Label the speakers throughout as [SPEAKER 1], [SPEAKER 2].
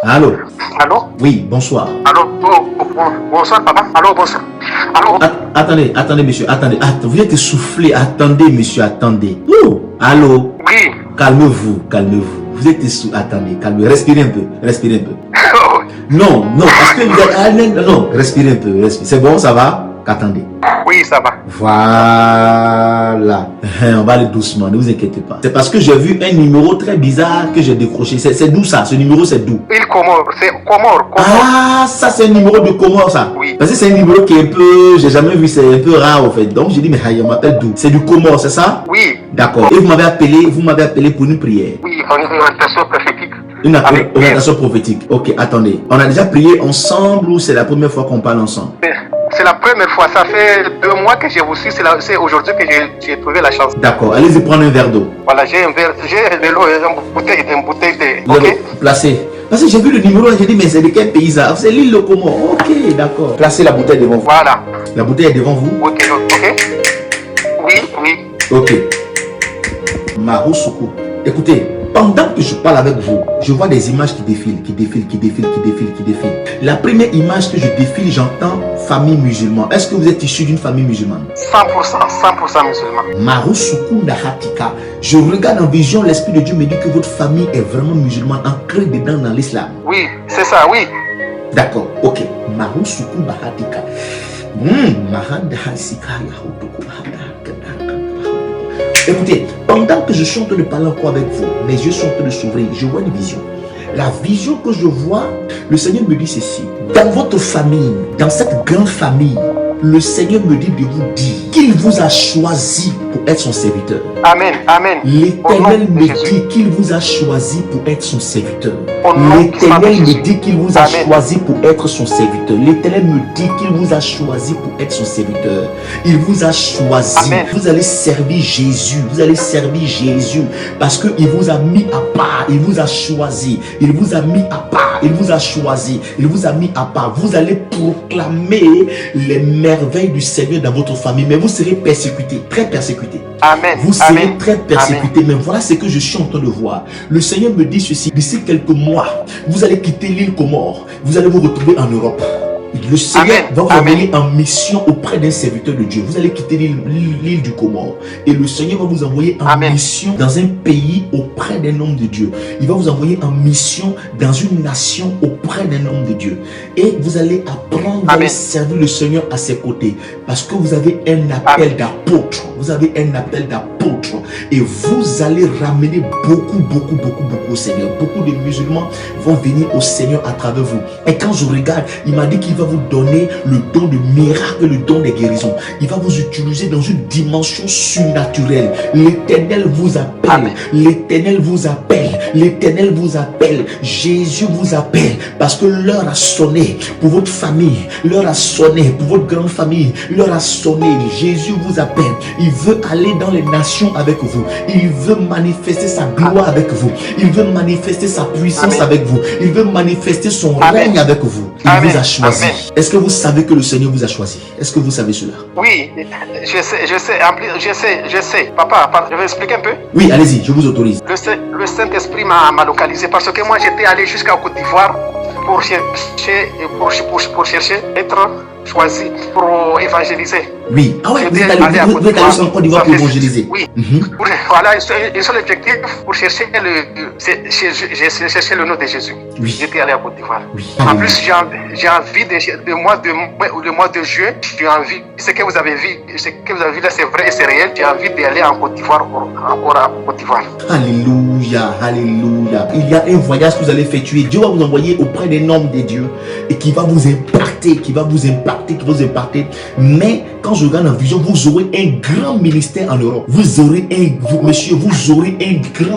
[SPEAKER 1] Allô?
[SPEAKER 2] Allô?
[SPEAKER 1] Oui, bonsoir.
[SPEAKER 2] Allô? Bonsoir, papa. Allô, bonsoir. Allô?
[SPEAKER 1] Attendez, monsieur, attendez. Vous êtes essoufflé. Attendez, monsieur, attendez. Oh, allô?
[SPEAKER 2] Oui.
[SPEAKER 1] Calmez-vous. Vous êtes essoufflé. Attendez, calmez. Respirez un peu. Non, parce que vous êtes... Non, respirez un peu. C'est bon, ça va? Attendez.
[SPEAKER 2] Oui, ça va.
[SPEAKER 1] Voilà. On va aller doucement, ne vous inquiétez pas. C'est parce que j'ai vu un numéro très bizarre que j'ai décroché. C'est d'où ça? Ce numéro, c'est d'où?
[SPEAKER 2] Il Comore, c'est Comore.
[SPEAKER 1] Ah, ça c'est un numéro de Comore, ça.
[SPEAKER 2] Oui.
[SPEAKER 1] Parce que c'est un numéro qui est un peu... J'ai jamais vu, c'est un peu rare en fait. Donc j'ai dit, mais on m'appelle d'où? C'est du Comore, c'est ça?
[SPEAKER 2] Oui.
[SPEAKER 1] D'accord. Et vous m'avez appelé pour une prière.
[SPEAKER 2] Oui, une orientation prophétique.
[SPEAKER 1] Une orientation prophétique. Ok, attendez. On a déjà prié ensemble ou c'est la première fois qu'on parle ensemble?
[SPEAKER 2] C'est la première fois, ça fait 2 mois que j'ai reçu, c'est aujourd'hui que j'ai trouvé la chance.
[SPEAKER 1] D'accord, allez-y prendre un verre d'eau.
[SPEAKER 2] Voilà, j'ai un verre, j'ai de l'eau, une bouteille de...
[SPEAKER 1] Ok. Placez. Parce que j'ai vu le numéro, j'ai dit, mais c'est de quel pays ça? C'est l'île de Comore. Ok, d'accord. Placez la bouteille devant vous.
[SPEAKER 2] Voilà.
[SPEAKER 1] La bouteille est devant vous?
[SPEAKER 2] Ok. Oui.
[SPEAKER 1] Ok. Maroussoukou. Écoutez, pendant que je parle avec vous, je vois des images qui défilent. La première image que je défile, j'entends famille musulmane. Est-ce que vous êtes issu d'une famille musulmane?
[SPEAKER 2] 100% musulman.
[SPEAKER 1] Maroussoukou Nahatika. Je regarde en vision, l'Esprit de Dieu me dit que votre famille est vraiment musulmane, ancrée dedans dans l'islam.
[SPEAKER 2] Oui, c'est ça, oui.
[SPEAKER 1] D'accord, ok. Maroussoukou Nahatika. Mahandahasika Yahuduku Bahada. Écoutez, pendant que je suis en train de parler encore avec vous, mes yeux sont en train de s'ouvrir, je vois une vision. La vision que je vois, le Seigneur me dit ceci. Dans votre famille, dans cette grande famille, le Seigneur me dit de vous dire qu'il vous a choisi pour être son serviteur.
[SPEAKER 2] Amen.
[SPEAKER 1] L'Éternel me dit qu'il vous a choisi pour être son serviteur.
[SPEAKER 2] L'Éternel
[SPEAKER 1] me dit qu'il vous a choisi pour être son serviteur. L'Éternel me dit qu'il vous a choisi pour être son serviteur. Il vous a choisi.
[SPEAKER 2] Amen.
[SPEAKER 1] Vous allez servir Jésus. Parce qu'il vous a mis à part. Il vous a choisi. Il vous a mis à part. Il vous a choisi. Il vous a mis à part. Vous allez proclamer les merveilles du Seigneur dans votre famille. Mais vous serez persécutés. Très persécutés.
[SPEAKER 2] Amen.
[SPEAKER 1] Vous serez très persécutés. Mais voilà ce que je suis en train de voir. Le Seigneur me dit ceci. D'ici quelques mois, vous allez quitter l'île Comore. Vous allez vous retrouver en Europe. Le Seigneur va vous envoyer en mission auprès d'un serviteur de Dieu. Vous allez quitter l'île du Comore. Et le Seigneur va vous envoyer en mission dans un pays auprès d'un homme de Dieu. Il va vous envoyer en mission dans une nation auprès d'un homme de Dieu. Et vous allez apprendre à servir le Seigneur à ses côtés. Parce que vous avez un appel d'apôtre. Vous avez un appel d'apôtre. Et vous allez ramener beaucoup au Seigneur. Beaucoup de musulmans vont venir au Seigneur à travers vous. Et quand je regarde, il m'a dit qu'il va vous donner le don de miracle, le don de guérison. Il va vous utiliser dans une dimension surnaturelle. L'Éternel vous appelle. L'Éternel vous appelle. L'Éternel vous appelle. Jésus vous appelle. Parce que l'heure a sonné pour votre famille. L'heure a sonné pour votre grande famille. L'heure a sonné. Jésus vous appelle. Il veut aller dans les nations avec vous. Il veut manifester sa gloire avec vous. Il veut manifester sa puissance avec vous. Il veut manifester son règne avec vous. Il vous a choisi. Est-ce que vous savez que le Seigneur vous a choisi? Est-ce que vous savez cela?
[SPEAKER 2] Oui, je sais. Papa, je vais expliquer un peu.
[SPEAKER 1] Oui, allez-y, je vous autorise.
[SPEAKER 2] Le Saint-Esprit m'a localisé parce que moi j'étais allé jusqu'à Côte d'Ivoire pour chercher être choisi pour évangéliser.
[SPEAKER 1] Oui. Ah ouais, vous êtes allé en Côte d'Ivoire pour évangéliser.
[SPEAKER 2] Oui. Voilà, un seul objectif pour chercher le nom de Jésus.
[SPEAKER 1] Oui.
[SPEAKER 2] J'étais allé à Côte d'Ivoire.
[SPEAKER 1] Oui.
[SPEAKER 2] En plus, j'ai envie le mois de juin, j'ai envie, ce que vous avez vu là, c'est vrai et c'est réel. J'ai envie d'aller en Côte d'Ivoire, encore à Côte d'Ivoire.
[SPEAKER 1] Alléluia. Il y a un voyage que vous allez effectuer. Dieu va vous envoyer auprès d'un homme de Dieu et qui va vous impacter, Mais quand je regarde en vision, vous aurez un grand ministère en Europe. Vous aurez un grand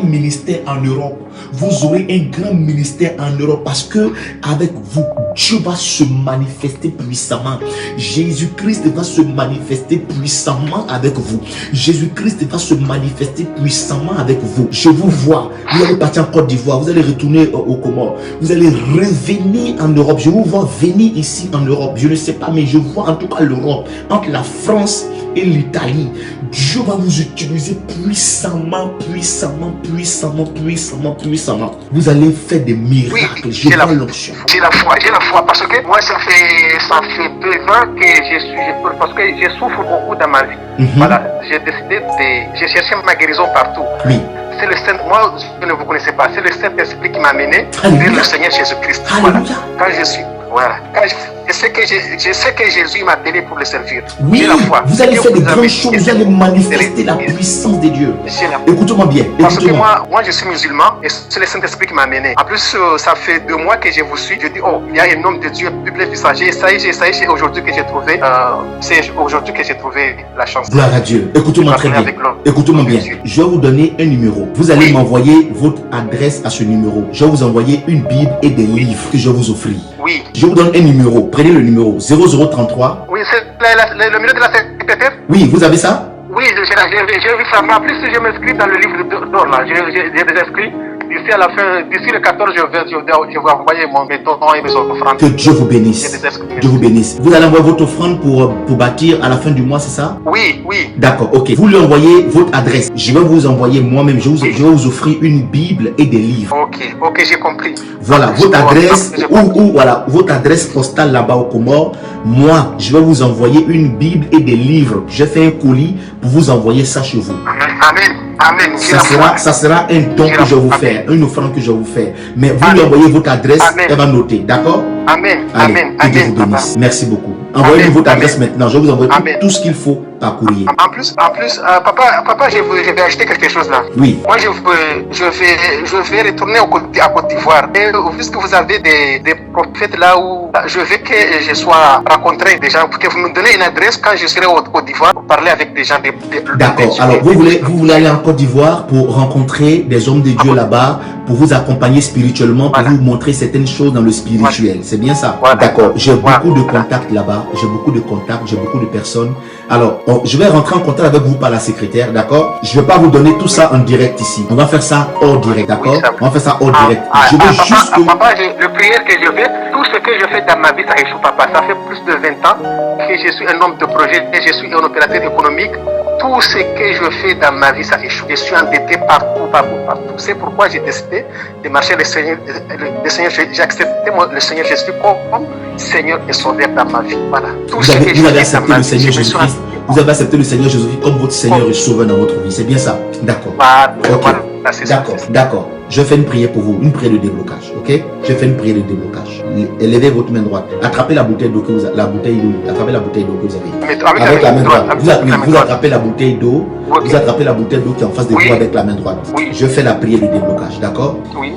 [SPEAKER 1] ministère en Europe. Vous aurez un grand ministère en Europe parce que avec vous, Dieu va se manifester puissamment. Jésus-Christ va se manifester puissamment avec vous. Jésus-Christ va se manifester puissamment avec vous. Je vous vois. Vous allez partir en Côte d'Ivoire. Vous allez retourner au Comores. Vous allez revenir en Europe. Je vous vois venir ici en en Europe. Je ne sais pas, mais je vois en tout cas l'Europe, entre la France et l'Italie. Dieu va vous utiliser puissamment, puissamment, puissamment, puissamment, puissamment. Vous allez faire des miracles.
[SPEAKER 2] Oui,
[SPEAKER 1] j'ai l'onction.
[SPEAKER 2] J'ai la foi, parce que moi ça fait 2 ans que parce que je souffre beaucoup dans ma vie. Voilà, j'ai décidé j'ai cherché ma guérison partout.
[SPEAKER 1] Oui.
[SPEAKER 2] C'est le Saint, moi je ne vous connaissais pas, c'est le Saint-Esprit qui m'a amené vers le Seigneur Jésus-Christ. Voilà. Quand je suis, voilà, je sais que Jésus m'a appelé pour le servir.
[SPEAKER 1] Oui, la foi. Vous allez faire de grandes choses, vous allez manifester la puissance de Dieu. Écoutez-moi bien.
[SPEAKER 2] Parce que moi je suis musulman et c'est le Saint-Esprit qui m'a amené. En plus, ça fait 2 mois que je vous suis. Je dis, oh, il y a un homme de Dieu, public ça. J'ai essayé, c'est aujourd'hui que j'ai trouvé, la chance.
[SPEAKER 1] Gloire à Dieu. Écoutez-moi très bien. Écoutez-moi bien. Je vais vous donner un numéro. Vous allez m'envoyer votre adresse à ce numéro. Je vais vous envoyer une Bible et des livres que je vais vous offrir.
[SPEAKER 2] Oui.
[SPEAKER 1] Je vous donne un numéro. Prenez le numéro 0033.
[SPEAKER 2] Oui, c'est le numéro de la secrétaire.
[SPEAKER 1] Oui, vous avez ça?
[SPEAKER 2] Oui, j'ai vu ça. En plus, je m'inscris dans le livre d'or là. J'ai déjà inscrit. D'ici à la fin, d'ici le 14, je vais envoyer mes dons et mes offrandes.
[SPEAKER 1] Que Dieu vous bénisse. Dieu vous bénisse. Vous allez envoyer votre offrande pour bâtir à la fin du mois, c'est ça?
[SPEAKER 2] Oui, oui.
[SPEAKER 1] D'accord, ok. Vous lui envoyez votre adresse. Je vais vous envoyer moi-même. Je vais vous offrir une Bible et des livres.
[SPEAKER 2] Ok, j'ai compris.
[SPEAKER 1] Voilà, votre adresse ou voilà, votre adresse postale là-bas au Comores. Moi, je vais vous envoyer une Bible et des livres. J'ai fait un colis pour vous envoyer ça chez vous.
[SPEAKER 2] Amen. Amen.
[SPEAKER 1] Ça sera un don que je vais vous faire, une offrande que je vais vous faire. Mais vous lui envoyez votre adresse, elle va noter, d'accord?
[SPEAKER 2] Amen.
[SPEAKER 1] Allez,
[SPEAKER 2] Amen.
[SPEAKER 1] que Dieu vous bénisse. Merci beaucoup. Envoyez-lui votre adresse maintenant. Je vais vous envoyer tout ce qu'il faut par courrier.
[SPEAKER 2] En plus, papa, je vais acheter quelque chose là.
[SPEAKER 1] Oui.
[SPEAKER 2] Moi, je vais retourner à Côte d'Ivoire. Et puisque vous avez des prophètes là où je veux que je sois rencontré des gens, pour que vous me donnez une adresse quand je serai au Côte d'Ivoire pour parler avec des gens.
[SPEAKER 1] D'accord. Alors, vous voulez aller en Côte d'Ivoire pour rencontrer des hommes de Dieu là-bas, pour vous accompagner spirituellement, pour vous montrer certaines choses dans le spirituel. C'est bien ça? D'accord. J'ai beaucoup de contacts là-bas. J'ai beaucoup de contacts, j'ai beaucoup de personnes. Alors, je vais rentrer en contact avec vous par la secrétaire, d'accord? Je ne vais pas vous donner tout ça en direct ici. On va faire ça hors direct, d'accord? On va faire ça hors direct. Je veux juste que...
[SPEAKER 2] Papa, le prière que je fais, tout ce que je fais dans ma vie, ça échoue, papa. Ça fait plus de 20 ans que je suis un homme de projet et je suis un opérateur économique. Tout ce que je fais dans ma vie, ça échoue. Je suis endetté partout. C'est pourquoi j'ai décidé de marcher le Seigneur. J'ai accepté le Seigneur Jésus comme Seigneur et Sauveur dans ma vie. Voilà.
[SPEAKER 1] Vous avez accepté le Seigneur Jésus-Christ. Vous avez accepté le Seigneur Jésus-Christ comme votre Seigneur et Sauveur dans votre vie. C'est bien ça? D'accord. D'accord. Je fais une prière pour vous, une prière de déblocage, ok? Je fais une prière de déblocage. Élevez votre main droite. Attrapez la bouteille d'eau que vous avez. Attrapez la bouteille d'eau que vous avez. Avec la main droite. Vous attrapez la bouteille d'eau. Vous attrapez la bouteille d'eau qui est en face de vous avec la main droite. Je fais la prière de déblocage, d'accord?
[SPEAKER 2] Oui.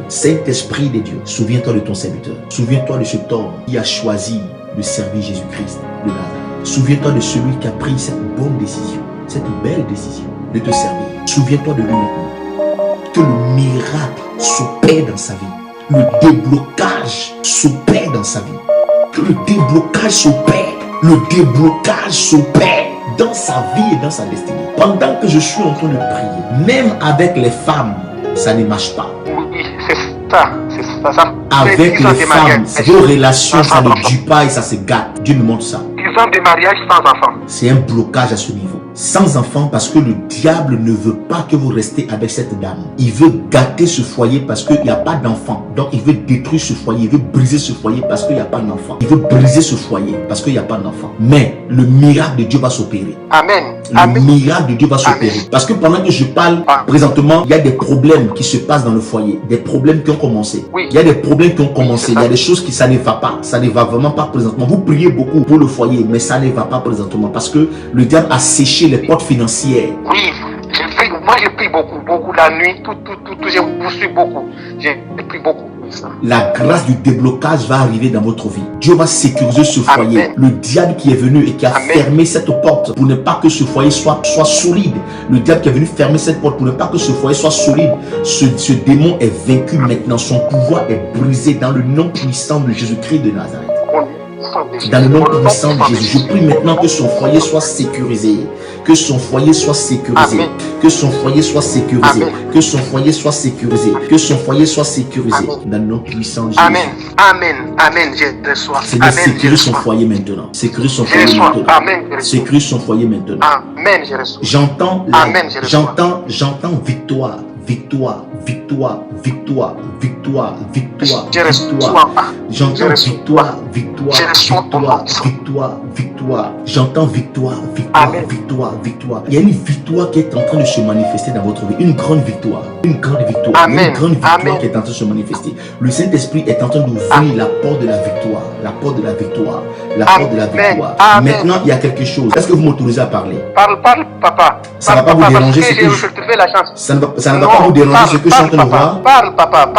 [SPEAKER 1] Saint-Esprit de Dieu, souviens-toi de ton serviteur. Souviens-toi de cet homme qui a choisi de servir Jésus-Christ de Nazareth. Souviens-toi de celui qui a pris cette bonne décision, cette belle décision de te servir. Souviens-toi de lui maintenant. Que le miracle s'opère dans sa vie. Le déblocage s'opère dans sa vie. Que le déblocage s'opère. Le déblocage s'opère dans sa vie et dans sa destinée. Pendant que je suis en train de prier, même avec les femmes, ça ne marche pas.
[SPEAKER 2] Oui, c'est ça.
[SPEAKER 1] Avec les femmes, vos relations, ça ne dure pas et ça se gâte. Dieu me montre ça.
[SPEAKER 2] 10 ans de mariage sans enfant.
[SPEAKER 1] C'est un blocage à ce niveau. Sans enfant parce que le diable ne veut pas que vous restez avec cette dame. Il veut gâter ce foyer parce qu'il n'y a pas d'enfant. Donc il veut détruire ce foyer. Il veut briser ce foyer parce qu'il n'y a pas d'enfant. Il veut briser ce foyer parce qu'il n'y a pas d'enfant. Mais le miracle de Dieu va s'opérer.
[SPEAKER 2] Amen.
[SPEAKER 1] Le miracle de Dieu va s'opérer. Parce que pendant que je parle, présentement, il y a des problèmes qui se passent dans le foyer. Des problèmes qui ont commencé.
[SPEAKER 2] Oui.
[SPEAKER 1] Il y a des problèmes qui ont commencé. Il y a des choses qui ça ne va pas. Ça ne va vraiment pas présentement. Vous priez beaucoup pour le foyer, mais ça ne va pas présentement. Parce que le diable a séché les portes financières.
[SPEAKER 2] Oui, moi j'ai pris beaucoup la nuit, je vous suis beaucoup. J'ai pris beaucoup.
[SPEAKER 1] La grâce du déblocage va arriver dans votre vie. Dieu va sécuriser ce foyer. Le diable qui est venu et qui a fermé cette porte pour ne pas que ce foyer soit solide. Le diable qui est venu fermer cette porte pour ne pas que ce foyer soit solide. Ce démon est vaincu maintenant. Son pouvoir est brisé dans le nom puissant de Jésus-Christ de Nazareth.
[SPEAKER 2] sang de Jésus.
[SPEAKER 1] Dans le nom puissant de Jésus, je prie maintenant que son foyer soit sécurisé. Que son foyer soit sécurisé.
[SPEAKER 2] Amen.
[SPEAKER 1] Que son foyer soit sécurisé.
[SPEAKER 2] Amen.
[SPEAKER 1] Que son foyer soit sécurisé. Que son foyer soit sécurisé.
[SPEAKER 2] Amen.
[SPEAKER 1] Dans le nom puissant de Jésus.
[SPEAKER 2] Amen. Amen. Amen. Je reçois.
[SPEAKER 1] Seigneur,
[SPEAKER 2] Amen. Je
[SPEAKER 1] sécurise son
[SPEAKER 2] reçois.
[SPEAKER 1] foyer maintenant. Sécurise son
[SPEAKER 2] Je
[SPEAKER 1] foyer
[SPEAKER 2] reçois.
[SPEAKER 1] maintenant.
[SPEAKER 2] Amen. Je reçois.
[SPEAKER 1] Sécurise son foyer maintenant.
[SPEAKER 2] Amen. Je reçois.
[SPEAKER 1] J'entends
[SPEAKER 2] Amen, je reçois.
[SPEAKER 1] j'entends victoire, victoire, victoire, victoire, victoire, victoire,
[SPEAKER 2] Je reçois.
[SPEAKER 1] victoire.
[SPEAKER 2] Je
[SPEAKER 1] J'entends
[SPEAKER 2] reçois.
[SPEAKER 1] victoire, victoire,
[SPEAKER 2] Je reçois ton
[SPEAKER 1] victoire,
[SPEAKER 2] nom, Seigneur.
[SPEAKER 1] victoire, victoire. J'entends victoire, victoire,
[SPEAKER 2] Amen.
[SPEAKER 1] victoire, victoire. Il y a une victoire qui est en train de se manifester dans votre vie. Une grande victoire. Une grande victoire.
[SPEAKER 2] Amen.
[SPEAKER 1] Une grande victoire
[SPEAKER 2] Amen.
[SPEAKER 1] qui est en train de se manifester. Le Saint-Esprit est en train d'ouvrir
[SPEAKER 2] Amen.
[SPEAKER 1] la porte de la victoire. La porte de la victoire. La
[SPEAKER 2] Amen.
[SPEAKER 1] porte de la victoire.
[SPEAKER 2] Amen.
[SPEAKER 1] Maintenant, il y a quelque chose. Est-ce que vous m'autorisez à parler?
[SPEAKER 2] Parle, papa.
[SPEAKER 1] Ça ne va
[SPEAKER 2] Parle,
[SPEAKER 1] pas vous
[SPEAKER 2] papa,
[SPEAKER 1] déranger
[SPEAKER 2] parce
[SPEAKER 1] ce
[SPEAKER 2] que
[SPEAKER 1] que
[SPEAKER 2] j'ai trouvé la chance.
[SPEAKER 1] ça ne va
[SPEAKER 2] Non,
[SPEAKER 1] pas vous déranger ce que je suis en train de
[SPEAKER 2] papa.
[SPEAKER 1] voir?
[SPEAKER 2] Parle, papa.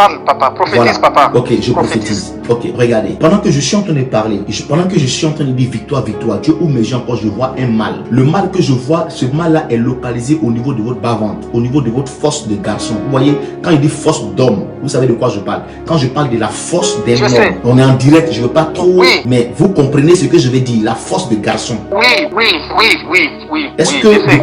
[SPEAKER 2] Prophétise, papa.
[SPEAKER 1] Ok, je prophétise. Ok, regardez. Pendant que je suis en train de parler, pendant que je suis en train de dire victoire, victoire, Dieu ouvre mes yeux encore, je vois un mal. Le mal que je vois, ce mal-là est localisé au niveau de votre bas-ventre, au niveau de votre force de garçon. Vous voyez, quand il dit force d'homme, vous savez de quoi je parle. Quand je parle de la force des
[SPEAKER 2] Je
[SPEAKER 1] hommes,
[SPEAKER 2] sais.
[SPEAKER 1] on est en direct, je ne veux pas trop,
[SPEAKER 2] Oui.
[SPEAKER 1] mais vous comprenez ce que je vais dire, la force de garçon.
[SPEAKER 2] Oui.
[SPEAKER 1] Est-ce
[SPEAKER 2] Oui,
[SPEAKER 1] que
[SPEAKER 2] je sais,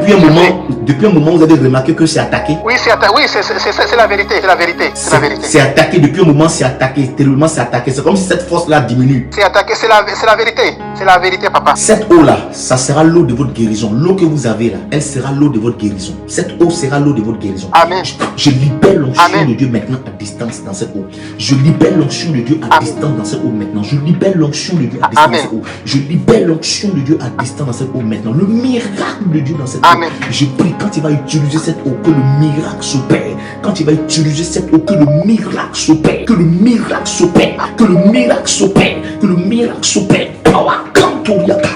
[SPEAKER 1] depuis un moment, vous avez remarqué que c'est attaqué?
[SPEAKER 2] Oui, c'est la vérité. C'est la vérité. C'est la vérité.
[SPEAKER 1] C'est attaqué, depuis un moment c'est attaqué, tellement c'est attaqué. C'est comme si cette force-là diminue.
[SPEAKER 2] C'est attaqué, c'est la vérité. C'est la vérité, papa.
[SPEAKER 1] Cette eau-là, ça sera l'eau de votre guérison. L'eau que vous avez là, elle sera l'eau de votre guérison. Cette eau sera l'eau de votre guérison.
[SPEAKER 2] Amen.
[SPEAKER 1] Je libère l'onction
[SPEAKER 2] Amen.
[SPEAKER 1] de Dieu maintenant à distance dans cette eau. Je libère l'onction de Dieu à
[SPEAKER 2] Amen.
[SPEAKER 1] distance dans cette eau maintenant. Je libère l'onction de Dieu à distance
[SPEAKER 2] Amen.
[SPEAKER 1] dans cette eau. Je libère l'onction de Dieu à distance dans cette eau maintenant. Le miracle de Dieu dans cette
[SPEAKER 2] Amen.
[SPEAKER 1] eau. Je prie quand il va utiliser cette eau, que le miracle s'opère. Quand il va utiliser cette eau, que le miracle s'opère. Que le miracle s'opère. Que le miracle s'opère. Que le miracle s'opère. Power, cantoriaka.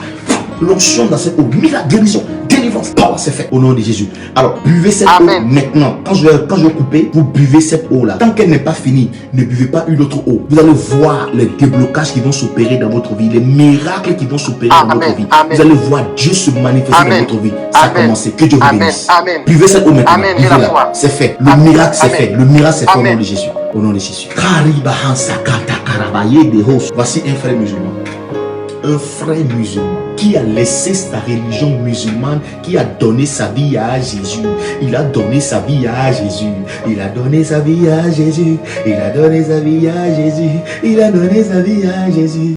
[SPEAKER 1] L'onction dans cette eau, miracle, guérison, délivrance, power, c'est fait au nom de Jésus. Alors, buvez cette
[SPEAKER 2] Amen.
[SPEAKER 1] eau maintenant. Quand je vais couper, vous buvez cette eau-là. Tant qu'elle n'est pas finie, ne buvez pas une autre eau. Vous allez voir les déblocages qui vont s'opérer dans votre vie, les miracles qui vont s'opérer dans
[SPEAKER 2] Amen.
[SPEAKER 1] votre vie.
[SPEAKER 2] Amen.
[SPEAKER 1] Vous allez voir Dieu se manifester
[SPEAKER 2] Amen.
[SPEAKER 1] dans votre vie. Ça a
[SPEAKER 2] Amen.
[SPEAKER 1] commencé. Que Dieu vous
[SPEAKER 2] Amen.
[SPEAKER 1] bénisse.
[SPEAKER 2] Amen.
[SPEAKER 1] Buvez cette eau maintenant.
[SPEAKER 2] Amen. J'ai la
[SPEAKER 1] Buvez-la.
[SPEAKER 2] foi.
[SPEAKER 1] C'est fait. Le
[SPEAKER 2] Amen.
[SPEAKER 1] miracle, c'est
[SPEAKER 2] Amen.
[SPEAKER 1] fait. Le miracle, c'est fait au nom
[SPEAKER 2] Amen.
[SPEAKER 1] de Jésus. Au nom de Jésus. Voici un frère musulman. Un frère musulman qui a laissé sa religion musulmane, qui a donné sa vie à Jésus. Il a donné sa vie à Jésus. Il a donné sa vie à Jésus. Il a donné sa vie à Jésus. Il a donné sa vie à Jésus.